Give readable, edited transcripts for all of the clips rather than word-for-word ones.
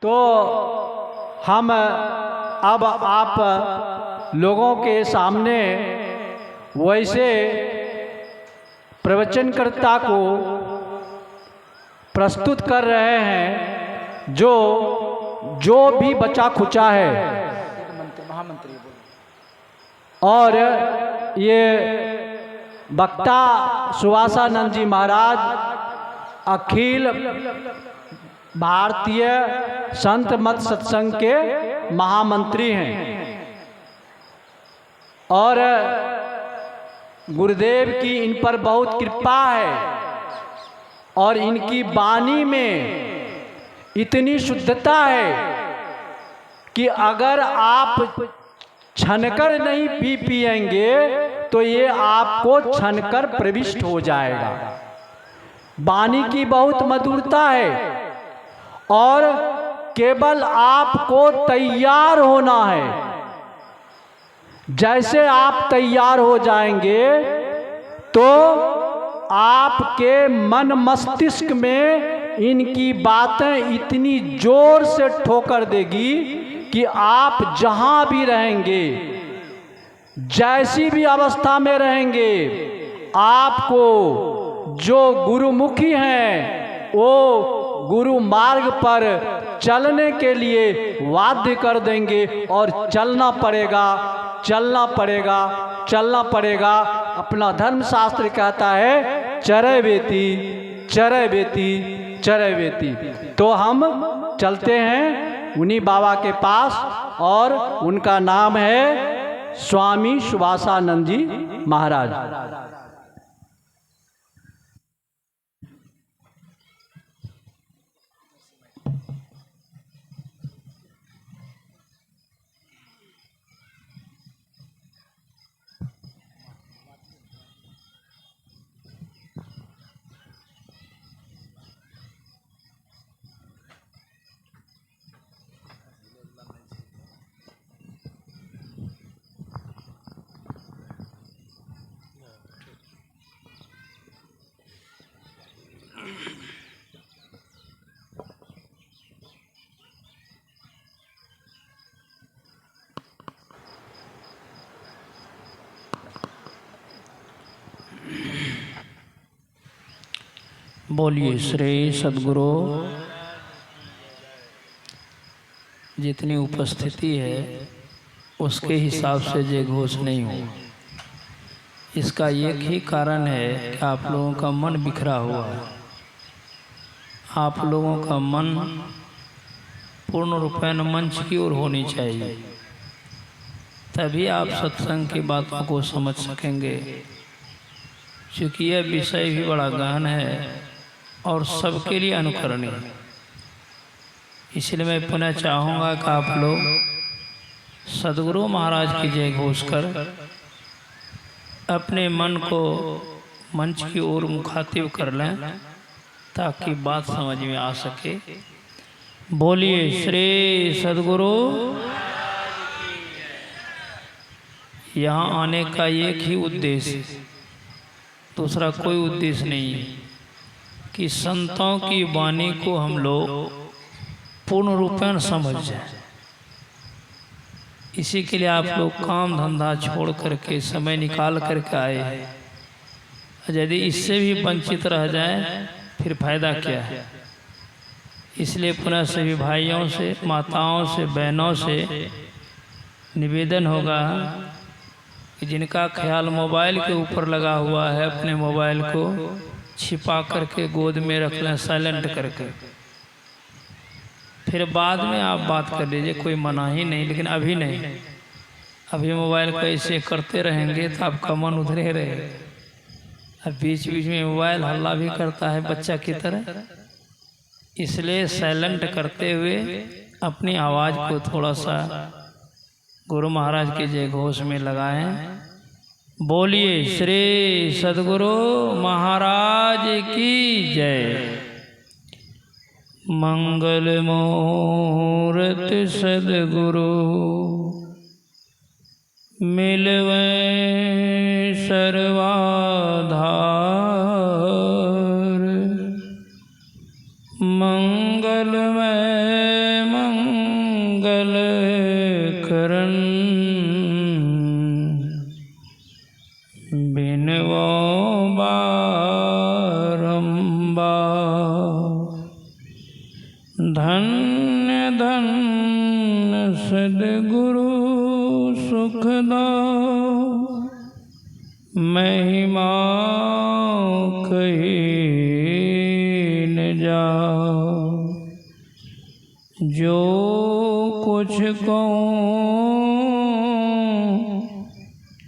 तो हम अब आप लोगों के सामने वैसे प्रवचनकर्ता को प्रस्तुत कर रहे हैं जो भी बचा खुचा है। और ये वक्ता सुवासानंद जी महाराज अखिल भारतीय संत मत सत्संग के महामंत्री हैं और गुरुदेव की इन पर बहुत कृपा है और इनकी वाणी में इतनी शुद्धता है कि अगर आप छनकर नहीं पिएंगे तो ये आपको छनकर प्रविष्ट हो जाएगा। वाणी की बहुत मधुरता है और केवल आपको तैयार होना है। जैसे आप तैयार हो जाएंगे तो आपके मन मस्तिष्क में इनकी बातें इतनी जोर से ठोकर देगी कि आप जहां भी रहेंगे, जैसी भी अवस्था में रहेंगे, आपको जो गुरुमुखी हैं वो गुरु मार्ग पर चलने के लिए बाध्य कर देंगे और चलना पड़ेगा, चलना पड़ेगा, चलना पड़ेगा। अपना धर्मशास्त्र कहता है चरै वेति, चरै वेति, चरै वेति। तो हम चलते हैं उन्हीं बाबा के पास और उनका नाम है स्वामी सुवासानंद जी महाराज। बोलिए श्री सद्गुरु। जितनी उपस्थिति है उसके हिसाब से जय घोष नहीं हो। इसका एक ही कारण है कि आप लोगों का मन बिखरा हुआ है। आप लोगों का मन पूर्ण रूपेण मंच की ओर होनी चाहिए, तभी आप सत्संग की बातों को समझ सकेंगे। क्योंकि यह विषय भी बड़ा गहन है और सबके लिए अनुकरणीय। इसलिए मैं पुनः चाहूँगा कि आप लोग सद्गुरु महाराज की जय घोष कर अपने मन को मंच की ओर मुखातिब कर लें ताकि बात समझ में आ सके। बोलिए श्री सद्गुरु। यहाँ आने का एक ही उद्देश्य, दूसरा कोई उद्देश्य नहीं है कि संतों की वाणी को हम लोग पूर्ण रूपेण समझ जाएं। इसी के लिए आप लोग काम धंधा छोड़ करके समय निकाल करके आए हैं। यदि इससे भी वंचित रह जाएं फिर फायदा क्या है। इसलिए पुनः सभी भाइयों से, माताओं से, बहनों से निवेदन होगा कि जिनका ख्याल मोबाइल के ऊपर लगा हुआ है अपने मोबाइल को छिपा करके गोद में रख लें, साइलेंट करके। फिर बाद में आप बात कर लीजिए, कोई मना ही नहीं, लेकिन अभी नहीं। अभी मोबाइल को ऐसे करते रहेंगे तो आपका मन उधर ही रहेगा। अब बीच बीच में मोबाइल हल्ला भी करता है बच्चा की तरह। इसलिए साइलेंट करते हुए अपनी आवाज़ को थोड़ा सा गुरु महाराज के जय घोष में लगाएं। बोलिए श्री सद्गुरु महाराज की जय। मंगल मूर्त सद्गुरु मिलवे सर्वाधार। मंगलमय धन्य धन्य सद्गुरु सुखदाओ, महिमा कही न जाओ। जो कुछ कहूँ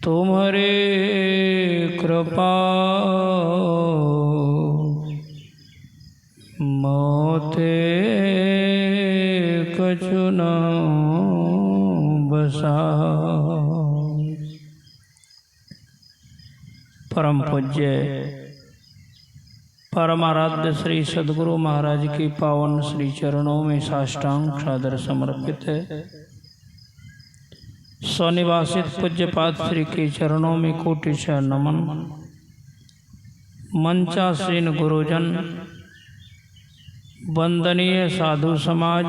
तुम्हारे कृपा, मोते कछु न बसा। परम पूज्य परमाराध्य श्री सद्गुरु महाराज की पावन श्री चरणों में साष्टांग सादर समर्पित है। स्वनिवासित पूज्यपाद श्री के चरणों में कोटिशः नमन। मंचासीन गुरुजन, वंदनीय साधु समाज,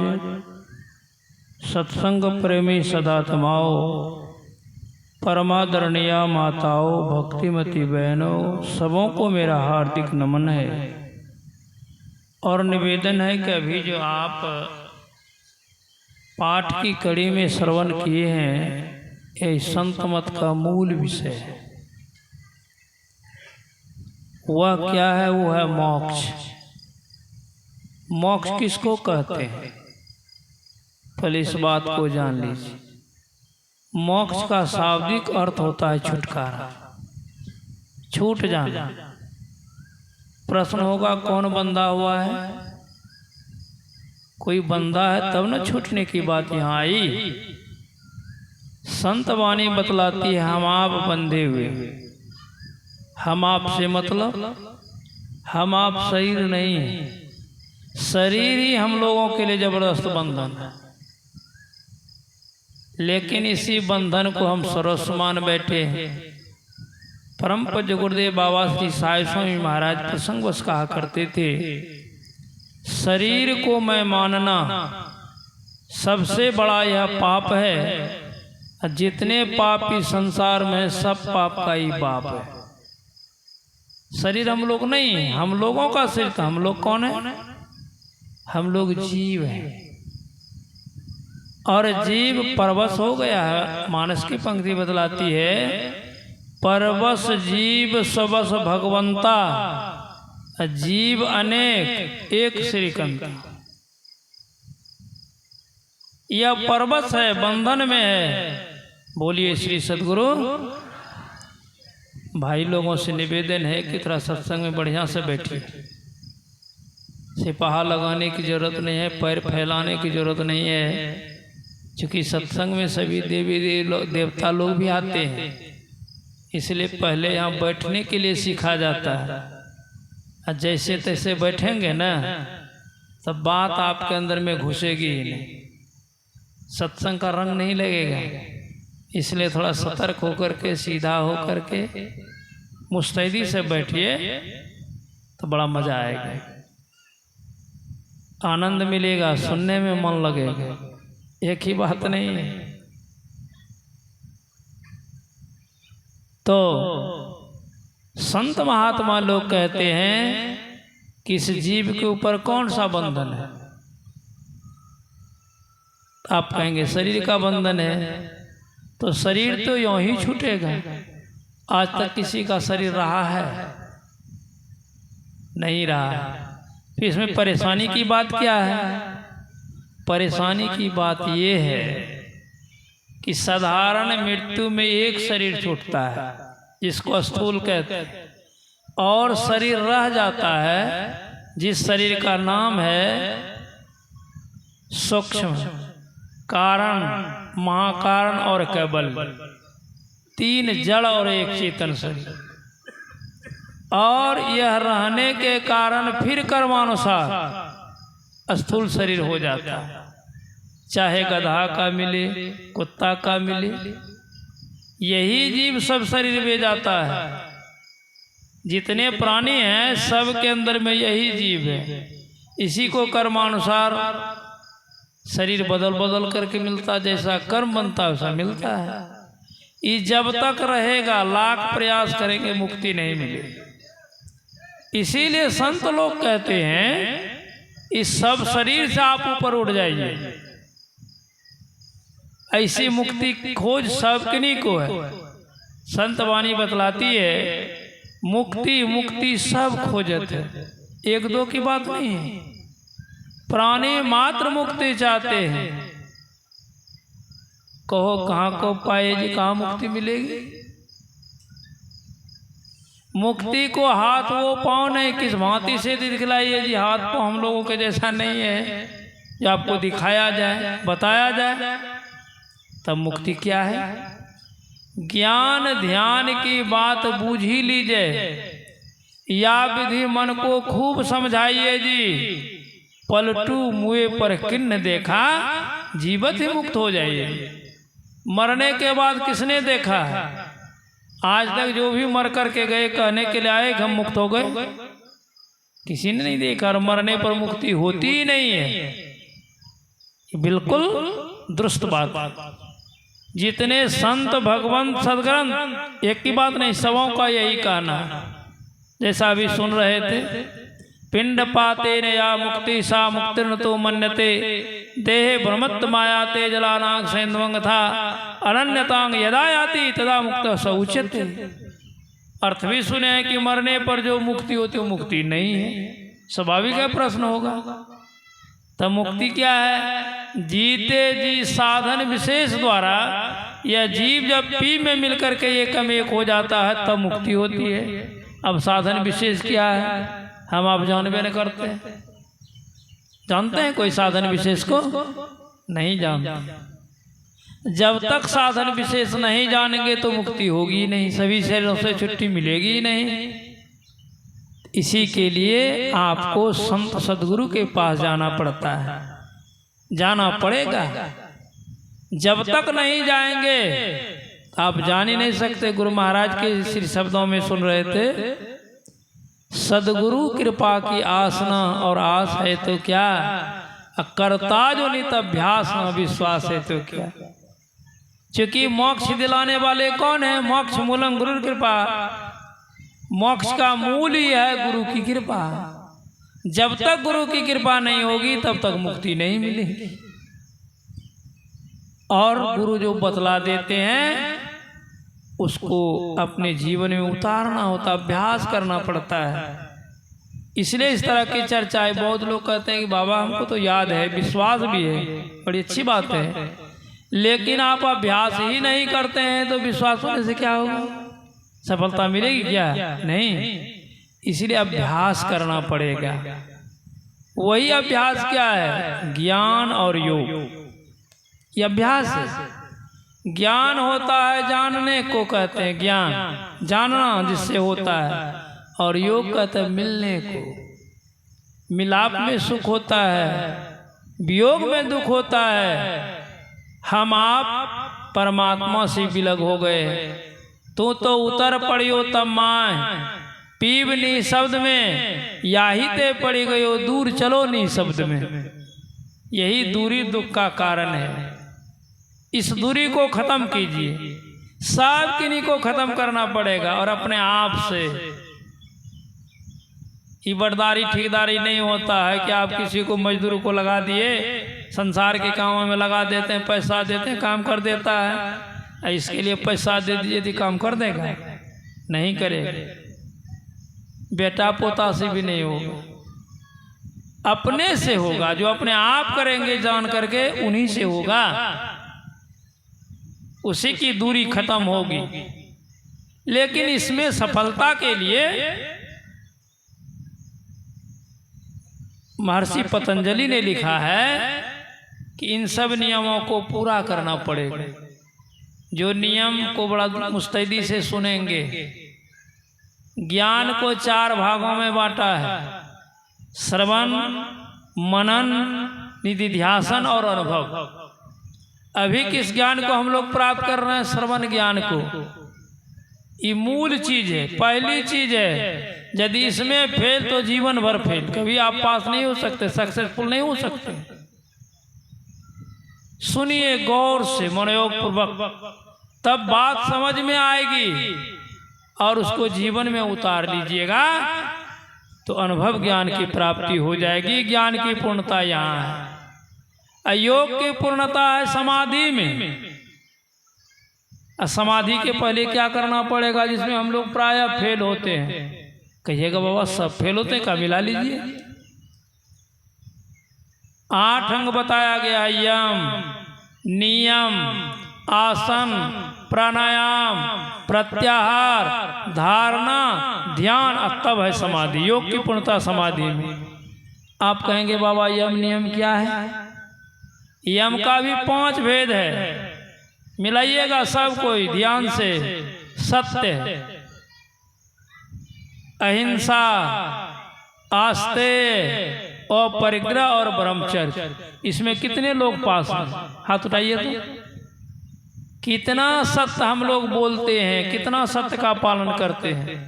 सत्संग प्रेमी सदात्माओं, परमादरणीय माताओं, भक्तिमती बहनों, सबों को मेरा हार्दिक नमन है और निवेदन है कि अभी जो आप पाठ की कड़ी में श्रवण किए हैं, ये संत मत का मूल विषय है। वह क्या है? वो है मोक्ष। मोक्ष किसको कहते हैं? पहले इस बात को जान लीजिए। मोक्ष का शाब्दिक अर्थ होता है छुटकारा, छूट जाना। प्रश्न होगा कौन बंधा हुआ है? कोई बंधा है तब न छूटने की बात यहाँ आई। संत वाणी बतलाती है हम आप बंधे हुए। हम आप से मतलब हम आप शरीर नहीं है, शरीर ही हम लोगों के लिए जबरदस्त बंधन है। लेकिन इसी बंधन को हम सर्वस्व मान बैठे हैं। परम पूज्य गुरुदेव बाबा श्री साई स्वामी महाराज प्रसंगवश कहा करते थे, शरीर को मैं मानना सबसे बड़ा यह पाप है। जितने पाप इस संसार में सब पाप का ही बाप है। शरीर हम लोग नहीं, हम लोगों का शरीर। हम लोग कौन है? हम लोग जीव हैं और जीव परवश हो गया है। मानस की पंक्ति बतलाती है, परवश जीव सबस भगवंता, जीव अनेक एक श्रीकंता। यह परवश है, बंधन में है। बोलिए श्री सद्गुरु। भाई लोगों से निवेदन है कि थोड़ा सत्संग में बढ़िया से बैठिए। सिपाहा लगाने की जरूरत नहीं है, पैर फैलाने की जरूरत नहीं है, क्योंकि सत्संग में सभी देवी देवता लोग भी आते हैं। इसलिए पहले यहाँ बैठने के लिए सीखा जाता है। और जैसे तैसे बैठेंगे ना तब बात आपके अंदर में घुसेगी ही नहीं, सत्संग का रंग नहीं लगेगा। इसलिए थोड़ा सतर्क होकर के, सीधा होकर के, मुस्तैदी से बैठिए तो बड़ा मजा आएगा, आनंद मिलेगा, सुनने में मन लगेगा। एक ही बात नहीं है। तो संत महात्मा लोग कहते हैं कि इस जीव के ऊपर कौन सा बंधन है? आप कहेंगे शरीर का बंधन है। तो शरीर तो यूं ही छूटेगा। आज तक किसी का शरीर रहा है? नहीं रहा है। फिर इसमें परेशानी की बात क्या है? परेशानी की बात यह है कि साधारण मृत्यु में एक शरीर छूटता है, जिसको स्थूल कहते हैं, और शरीर रह जाता है जिस शरीर का नाम है सूक्ष्म, कारण, महाकारण और केवल। तीन जड़ और एक चेतन शरीर। और यह रहने के कारण फिर कर्मानुसार स्थूल शरीर हो जाता है। चाहे गधा का मिले, कुत्ता का मिले, यही जीव सब शरीर में जाता है। जितने प्राणी हैं सब के अंदर में यही जीव है। इसी को कर्मानुसार शरीर बदल बदल करके मिलता, जैसा कर्म बनता है वैसा मिलता है। ये जब तक रहेगा, लाख प्रयास करेंगे, मुक्ति नहीं मिलेगी। इसीलिए संत लोग कहते हैं इस सब शरीर से आप ऊपर उठ जाइए। ऐसी मुक्ति खोज सबकनी को है। संत वाणी बतलाती है मुक्ति मुक्ति सब खोजत है, एक दो की बात नहीं है। प्राणी मात्र मुक्ति चाहते हैं। कहो कहाँ को पाए जी, कहाँ मुक्ति मिलेगी? मुक्ति को हाथ वो पाँव नहीं, किस भांति से दिखलाइए जी। हाथ पाँव हम लोगों के जैसा नहीं है जो आपको दिखाया जाए, बताया जाए। तब मुक्ति क्या है? ज्ञान ध्यान की बात बूझ ही लीजिए, या विधि मन को खूब समझाइए जी। पलटू मुए पर किन्न देखा, जीवत ही मुक्त हो जाइए। मरने के बाद किसने देखा है? आज तक जो भी मर करके गए कहने के लिए आए हम मुक्त हो गए, किसी ने नहीं देखा। और मरने पर मुक्ति होती ही नहीं है, बिल्कुल दुरुस्त बात। जितने संत भगवंत सदग्रंथ, एक की बात नहीं, सबों का यही कहना है। जैसा अभी सुन रहे थे, पिंड पाते न या मुक्ति सा मुक्तिर्न तो मन्यते, देहे भ्रमत्त माया ते जलानांग सेन्द्वंग था, अनन्यतांग यदा याति तदा मुक्त स उच्यते। अर्थ भी सुने हैं कि मरने पर जो मुक्ति होती वो मुक्ति नहीं है। स्वाभाविक है, प्रश्न होगा तब मुक्ति क्या है? जीते जी साधन विशेष द्वारा यह जीव जब पी में मिलकर के एकम एक हो जाता है तब मुक्ति होती है। अब साधन विशेष क्या है हम आप जानबे न करते हैं। जानते हैं कोई साधन विशेष को? नहीं जानते। जब तक साधन विशेष नहीं जानेंगे तो मुक्ति होगी ही नहीं, सभी शरीरों से छुट्टी मिलेगी ही नहीं। इसी के लिए आपको संत सदगुरु के पास जाना पड़ता है, जाना पड़ेगा। जब तक नहीं जाएंगे आप जान ही नहीं सकते। गुरु महाराज के श्री शब्दों में सुन रहे थे, सदगुरु कृपा की आसना और आस है तो क्या, करता जो नित अभ्यास न विश्वास है तो क्या। क्योंकि मोक्ष दिलाने वाले कौन है? मोक्ष मूलम गुरु कृपा। मोक्ष का मूल ही है गुरु की कृपा। जब तक गुरु की कृपा नहीं होगी तब तक मुक्ति नहीं मिलेगी। और गुरु जो बतला देते हैं उसको अपने जीवन में उतारना होता, अभ्यास करना पड़ता है। इसलिए इस तरह की चर्चाएं, बहुत लोग कहते हैं कि बाबा हमको तो याद है, विश्वास भी है, बड़ी अच्छी बात है, लेकिन आप अभ्यास ही नहीं करते हैं तो विश्वास होने से क्या होगा? सफलता मिलेगी क्या? नहीं। इसलिए अभ्यास करना पड़ेगा। वही अभ्यास क्या है? ज्ञान और योग, ये अभ्यास है। ज्ञान होता है जानने को कहते हैं ज्ञान, जानना जिससे होता है। और योग कहते हैं मिलने को। मिलाप में सुख होता है, वियोग में दुख होता है। हम आप परमात्मा से विलग हो गए, तू तो उतर पड़ियो तब माय, पीब नी शब्द में याही ते पड़ी गयो, दूर चलो नी शब्द में। यही दूरी दुख का कारण है। इस दूरी को खत्म कीजिए, सब किन्हीं को खत्म करना पड़ेगा। और अपने आप से ईबरदारी ठेकेदारी नहीं होता है कि आप किसी को मजदूर को लगा दिए, संसार के कामों में लगा देते हैं, पैसा देते हैं, काम कर देता है। इसके लिए पैसा दे दीजिए तो काम कर देगा? नहीं करेगा। बेटा पोता से भी नहीं होगा, अपने से होगा। जो अपने आप करेंगे जान करके उन्हीं से होगा, उसी की दूरी खत्म होगी। लेकिन इसमें सफलता के लिए महर्षि पतंजलि ने लिखा है कि इन सब नियमों को पूरा करना पड़ेगा। जो नियम को बड़ा मुस्तैदी से सुनेंगे। ज्ञान को 4 भागों में बांटा है, श्रवण, मनन, निधिध्यासन और अनुभव। अभी किस ज्ञान को हम लोग प्राप्त कर रहे हैं? श्रवण ज्ञान को। ये मूल चीज है, पहली चीज है। यदि इसमें फेल तो जीवन भर फेल, कभी आप पास नहीं हो सकते, सक्सेसफुल नहीं हो सकते। सुनिए गौर से, मनोयोग पूर्वक, तब बात समझ में आएगी और उसको जीवन में उतार लीजिएगा। तो अनुभव ज्ञान की प्राप्ति हो जाएगी। ज्ञान की पूर्णता यहाँ है। योग की पूर्णता है समाधि में। समाधि के पहले क्या करना पड़ेगा, जिसमें हम लोग प्रायः फेल होते हैं। कहिएगा बाबा सब फेल होते हैं, का मिला लीजिए। 8 अंग बताया गया, यम, नियम, आसन, प्राणायाम, प्रत्याहार, धारणा, ध्यान, तब है समाधि। योग की पूर्णता समाधि में। आप कहेंगे बाबा यम नियम क्या है? यम का भी 5 भेद है, मिलाइएगा सब कोई ध्यान से। सत्य, अहिंसा, आस्तेय, अपरिग्रह और ब्रह्मचर्य। इसमें कितने लोग पास हैं? हाथ उठाइए तो। कितना सत्य हम लोग बोलते हैं, कितना सत्य का पालन करते हैं?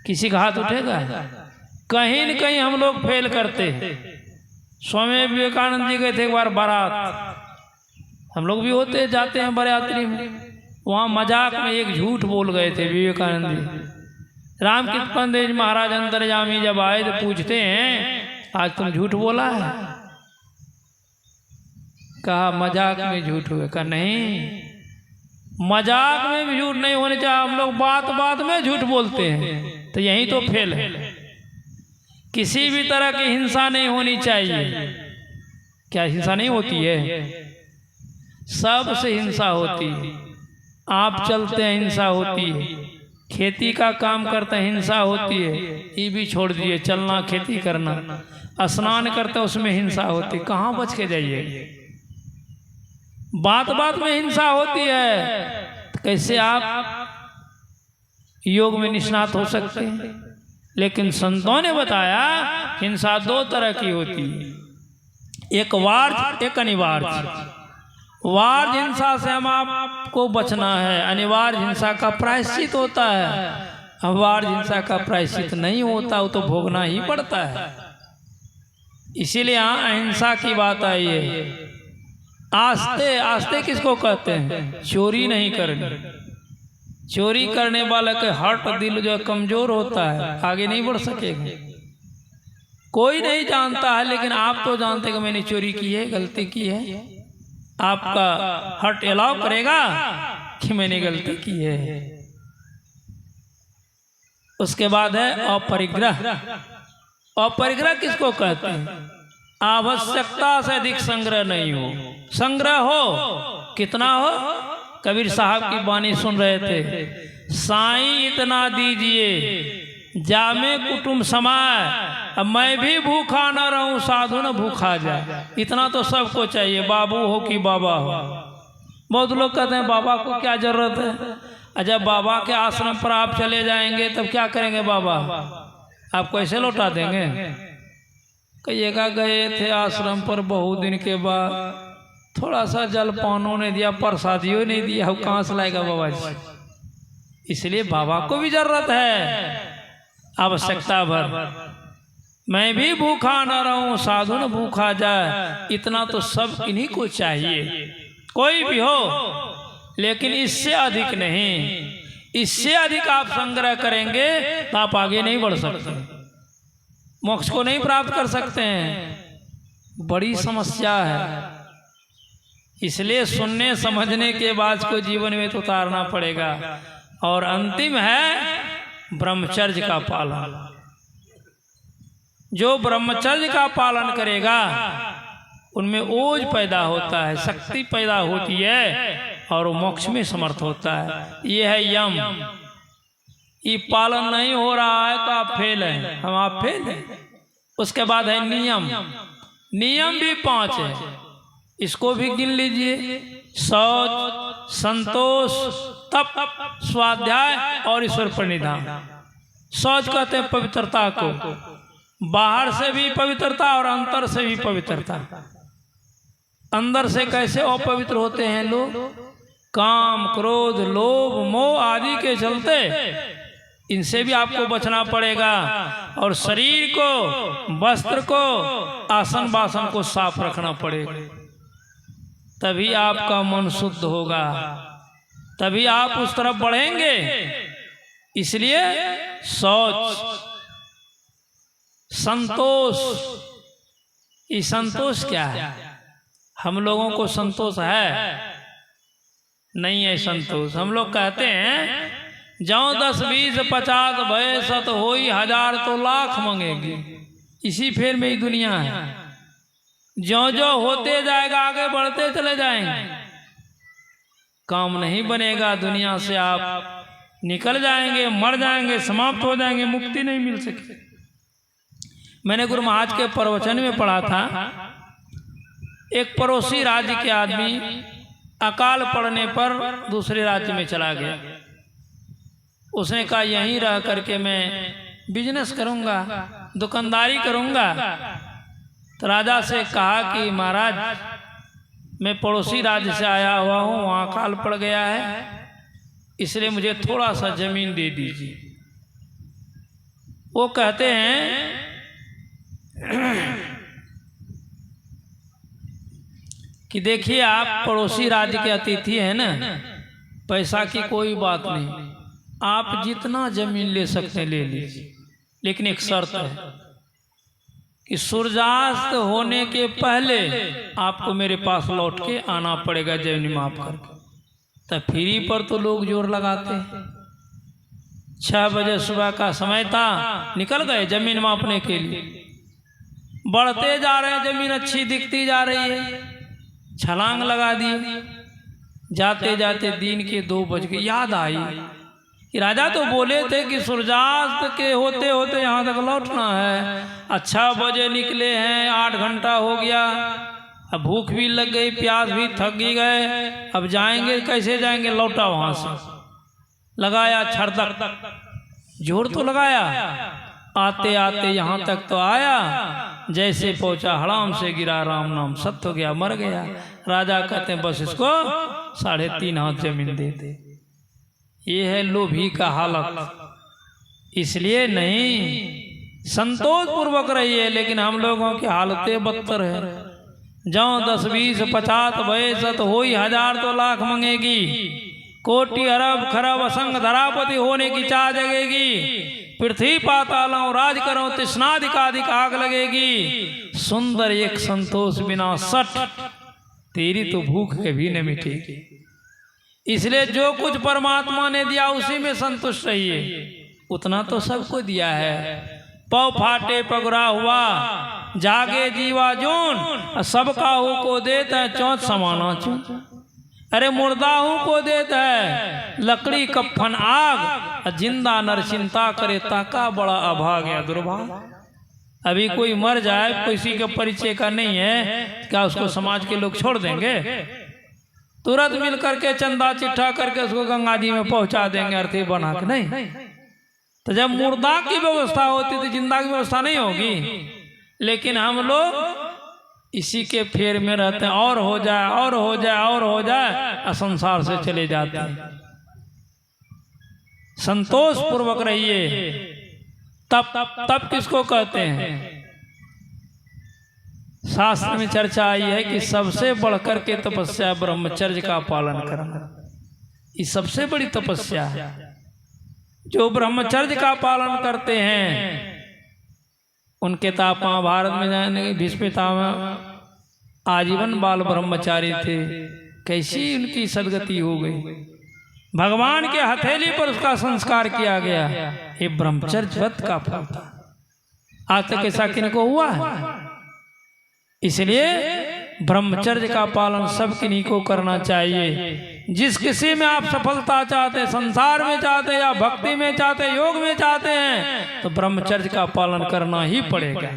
किसी का हाथ उठेगा? कहीं न कहीं हम लोग फेल करते हैं। स्वामी विवेकानंद जी गए थे एक बार बारात, हम लोग भी होते जाते हैं बरयात्री में। वहाँ मजाक में एक झूठ बोल गए थे विवेकानंद जी। रामकृष्ण पंडित महाराज अंतर्यामी जब आए तो पूछते हैं, आज तुम झूठ बोला है? कहा मजाक में झूठ हुए। कहा नहीं, मजाक में भी झूठ नहीं होने चाहिए। हम लोग बात बात में झूठ बोलते हैं, तो यही तो फेल है। किसी भी तरह की हिंसा नहीं होनी चाहिए। क्या हिंसा नहीं होती है? सबसे हिंसा होती है। आप चलते हैं हिंसा होती है, खेती का काम करते हैं हिंसा होती है। ये भी छोड़ दिए, चलना खेती करना, स्नान करते उसमें हिंसा होती। कहाँ बच के जाइए? बात बात में हिंसा होती है, तो कैसे आप योग में निष्णात हो सकते हैं? लेकिन संतों ने बताया हिंसा 2 तरह की होती है, एक वार्य, एक अनिवार्य। वार्य हिंसा से हम आपको बचना है, अनिवार्य हिंसा का प्रायश्चित होता है। अवार्य हिंसा का प्रायश्चित नहीं होता, वो तो भोगना ही पड़ता है। इसीलिए यहाँ अहिंसा की बात आई है। आस्ते, आस्ते किसको कहते हैं? चोरी नहीं करनी। चोरी करने वाला के हार्ट, दिल जो कमजोर होता है, आगे नहीं बढ़ सकेगा। कोई नहीं जानता है, लेकिन आप तो जानते कि मैंने चोरी की है, गलती की है। आपका हार्ट अलाउ करेगा कि मैंने गलती की है। उसके बाद है अपरिग्रह। अपरिग्रह किसको कहते हैं? आवश्यकता से अधिक संग्रह नहीं हो। संग्रह हो, कितना हो? कबीर साहब की वाणी सुन रहे थे, साईं इतना दीजिए जामे कुटुंब समाए, अब मैं भी भूखा न रहूं, साधु न भूखा जाए। इतना तो सबको चाहिए, बाबू हो कि बाबा हो। बहुत लोग कहते हैं बाबा को क्या जरूरत है? जब बाबा के आश्रम पर आप चले जाएंगे तब क्या करेंगे? बाबा आपको ऐसे लौटा देंगे? कहिएगा गए थे आश्रम पर, बहुत दिन के बाद थोड़ा सा जलपानों ने दिया, प्रसादियों नहीं दिया, कहाँ से लाएगा बाबा जी? इसलिए बाबा को भी जरूरत है आवश्यकता भर। मैं भी भूखा न रहूं, साधु न भूखा जाए। इतना तो सब इन्हीं को चाहिए, कोई भी हो, लेकिन इससे अधिक नहीं। इससे अधिक आप संग्रह करेंगे तो आप आगे नहीं बढ़ सकते, मोक्ष को नहीं प्राप्त कर सकते हैं। बड़ी समस्या है। इसलिए सुनने समझने के बाद को जीवन में तो उतारना पड़ेगा। और अंतिम है ब्रह्मचर्य का पालन। जो ब्रह्मचर्य का पालन करेगा उनमें ओज पैदा होता है, शक्ति पैदा होती है और वो मोक्ष में समर्थ होता है। ये है यम। ये पालन नहीं हो रहा है तो आप फेल हैं, हम आप फेल हैं। उसके बाद है नियम। नियम भी 5 है, इसको भी गिन लीजिए। शौच, संतोष, तप, स्वाध्याय और ईश्वर प्रणिधान। शौच कहते हैं पवित्रता को, बाहर से भी पवित्रता और अंतर से भी पवित्रता। अंदर से कैसे अपवित्र होते हैं लोग? काम, क्रोध, लोभ, मोह आदि के चलते इनसे भी आपको बचना पड़ेगा। और शरीर को, वस्त्र को, आसन बासन को साफ रखना पड़ेगा, तभी आपका मन शुद्ध होगा, तभी आप उस तरफ बढ़ेंगे। इसलिए शौच, संतोष, ये संतोष क्या है? हम लोगों को संतोष है? नहीं है संतोष। हम लोग कहते हैं जाओ 10 20 50 भय सत होई 1000 तो लाख मांगेगी। इसी फेर में ही दुनिया है। जो जो होते जाएगा आगे बढ़ते चले जाएंगे, काम नहीं बनेगा, दुनिया से आप निकल जाएंगे, मर जाएंगे, समाप्त हो जाएंगे, मुक्ति नहीं मिल सके। मैंने गुरु महाराज के प्रवचन में पढ़ा था, एक पड़ोसी राज्य के आदमी अकाल पड़ने पर दूसरे राज्य में चला गया। उसने कहा यहीं रह करके मैं बिजनेस करूंगा, दुकानदारी करूंगा। तो राजा से कहा कि महाराज मैं पड़ोसी राज्य से आया हुआ हूँ, वहाँ अकाल पड़ गया है, इसलिए मुझे थोड़ा सा जमीन दे दीजिए। वो कहते हैं कि देखिए आप पड़ोसी राज्य के अतिथि हैं ना, पैसा की कोई बात नहीं, आप जितना जमीन ले सकते ले लीजिए, लेकिन एक शर्त है कि सूर्यास्त होने के पहले आपको मेरे पास लौट के आना पड़ेगा जमीन माफ करके। तब फ्री पर तो लोग जोर लगाते हैं। 6 बजे सुबह का समय था, निकल गए जमीन मापने के लिए। बढ़ते जा रहे हैं, जमीन अच्छी दिखती जा रही है, छलांग लगा दी। जाते जाते दिन के 2 बज गए। याद आई कि राजा तो बोले थे कि सूर्यास्त के होते होते यहाँ तक लौटना है। अच्छा बजे निकले हैं, 8 घंटा हो गया, अब भूख भी लग गई, प्यास भी थक गए, अब जाएंगे कैसे जाएंगे? लौटा वहाँ से, लगाया छड़दक, जोर तो लगाया, आते आते यहाँ तक तो आया, जैसे पहुंचा हड़ाम से गिरा, राम नाम सत्य हो गया, मर गया। राजा कहते हैं बस इसको 3.5 हाथ जमीन दे दे। ये है लोभी का हालत। इसलिए नहीं, संतोष पूर्वक रहिए, लेकिन हम लोगों की हालतें बदतर है। जाओ 10 20 50 भय सत होई 1000 तो लाख मांगेगी। कोटि अरब खरब असंग धरापति होने की चाह जगेगी। पृथ्वी पातालों राज करो तृष्णाधिकाधिक आग लगेगी। सुंदर एक संतोष बिना सट, तेरी तो भूख कभी न मिटेगी। इसलिए जो कुछ परमात्मा ने दिया उसी में संतुष्ट रहिए। उतना तो सबको दिया है। पौ फाटे पगुरा हुआ, जागे जीवा जोन, सबका हु को देता है चौथ समाना चून। अरे मुर्दाहू को देता है लकड़ी कफन आग, जिंदा नर चिंता करे ताका बड़ा अभाग या दुर्भाग। अभी कोई मर जाए, किसी के परिचय का नहीं है, क्या उसको समाज के लोग छोड़ देंगे? तुरंत मिल करके चंदा चिट्ठा करके उसको गंगा जी में पहुंचा देंगे अर्थी बना के। नहीं, तो जब मुर्दा की व्यवस्था होती तो जिंदा की व्यवस्था नहीं होगी। लेकिन हम लोग इसी के फेर में रहते हैं, और हो जाए और हो जाए और हो जाए, संसार से चले जाते हैं। संतोष पूर्वक रहिए। तप किसको कहते हैं? शास्त्र में चर्चा आई है कि सबसे बढ़कर के तपस्या ब्रह्मचर्य का पालन करना। ये सबसे बड़ी तपस्या है। जो ब्रह्मचर्य का पालन करते हैं उनके ताप महाभारत में जाने भीष्म पितामह आजीवन बाल ब्रह्मचारी थे, कैसी उनकी सदगति हो गई। भगवान के हथेली पर उसका संस्कार किया गया। ये ब्रह्मचर्य व्रत का फल था। आज तक ऐसा किनको हुआ है? इसलिए ब्रह्मचर्य का पालन सब किन्हीं को करना चाहिए। जिस किसी में आप सफलता चाहते हैं, संसार में चाहते हैं या भक्ति में चाहते हैं, योग में चाहते हैं, तो ब्रह्मचर्य का पालन करना ही पड़ेगा।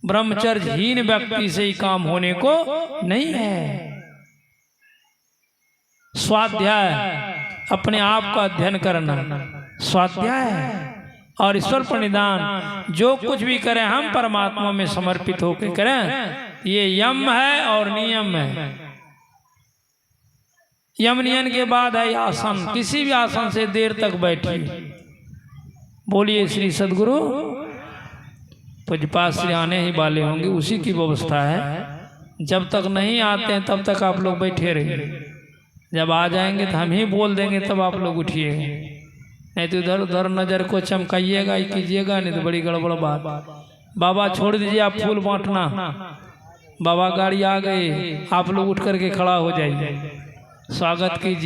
ब्रह्मचर्यहीन व्यक्ति से ही काम होने को नहीं है। स्वाध्याय, अपने आप का अध्ययन करना स्वाध्याय है। और ईश्वर प्रणिधान, जो कुछ भी करें हम परमात्मा में समर्पित होकर करें। ये यम है और नियम है। यम नियम के बाद है आसन। किसी भी आसन से देर तक बैठिए। बोलिए श्री सद्गुरु पूज्यपाद श्री आने ही वाले होंगे, उसी की व्यवस्था है। जब तक नहीं आते हैं तब तक आप लोग बैठे रहिए। जब आ जाएंगे तो हम ही बोल देंगे, तब आप लोग उठिए। नहीं तो इधर उधर नज़र को चमकाइएगा ही कीजिएगा, नहीं तो बड़ी गड़बड़ बात। बाबा छोड़ दीजिए आप फूल बांटना, बाबा गाड़ी आ गए, आप लोग उठ करके खड़ा हो जाइए, स्वागत कीजिए।